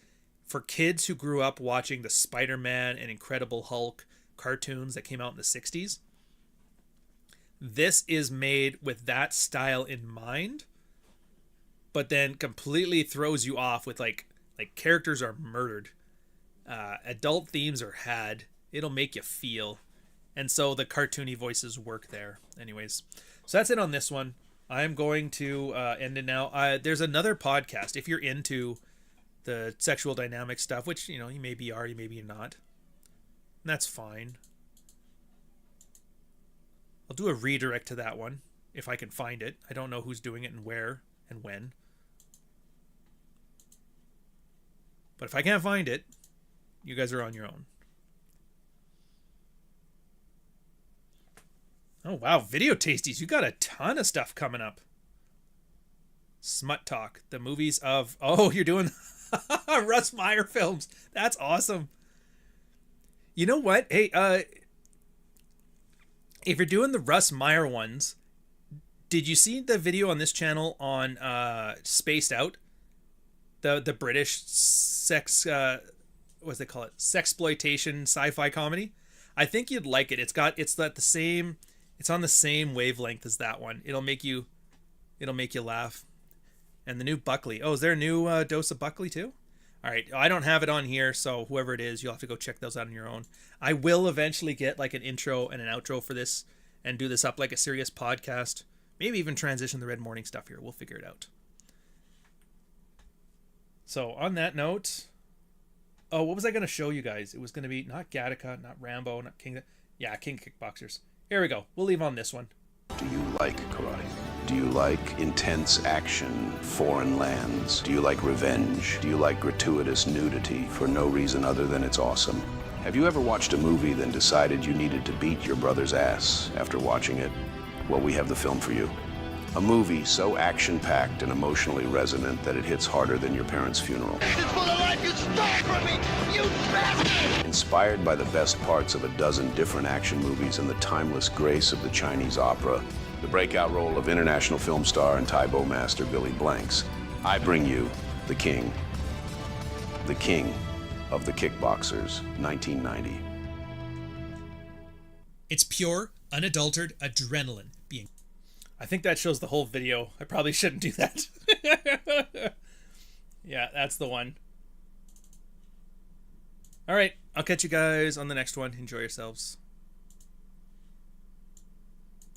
for kids who grew up watching the Spider-Man and Incredible Hulk cartoons that came out in the 60s. This is made with that style in mind, but then completely throws you off with like characters are murdered. Adult themes are had. It'll make you feel. And so the cartoony voices work there. Anyways, so that's it on this one. I'm going to end it now. There's another podcast. If you're into the sexual dynamic stuff, which, you know, you maybe are, you maybe you're not. And that's fine. I'll do a redirect to that one if I can find it. I don't know who's doing it and where and when. But if I can't find it, you guys are on your own. Oh, wow. Video Tasties. You got a ton of stuff coming up. Smut Talk. The movies of... Oh, you're doing Russ Meyer films. That's awesome. You know what? Hey, if you're doing the Russ Meyer ones, did you see the video on this channel on Spaced Out? The British sex... what do they call it? Sexploitation sci-fi comedy. I think you'd like it. It's on the same wavelength as that one. It'll make you laugh. And the new Buckley. Oh, is there a new dose of Buckley too? All right, I don't have it on here, so whoever it is, you'll have to go check those out on your own. I will eventually get like an intro and an outro for this and do this up like a serious podcast. Maybe even transition the Red Morning stuff here. We'll figure it out. So on that note, oh, what was I going to show you guys? It was going to be not Gattaca, not Rambo, not King. Yeah, King Kickboxers. Here we go. We'll leave on this one. Do you like karate? Do you like intense action, foreign lands? Do you like revenge? Do you like gratuitous nudity for no reason other than it's awesome? Have you ever watched a movie then decided you needed to beat your brother's ass after watching it? Well, we have the film for you. A movie so action-packed and emotionally resonant that it hits harder than your parents' funeral. This is for the life you stole from me, you bastard! Inspired by the best parts of a dozen different action movies and the timeless grace of the Chinese opera, the breakout role of international film star and Taibo master Billy Blanks, I bring you The King of the Kickboxers, 1990. It's pure, unadulterated adrenaline being... I think that shows the whole video. I probably shouldn't do that. Yeah, that's the one. All right, I'll catch you guys on the next one. Enjoy yourselves.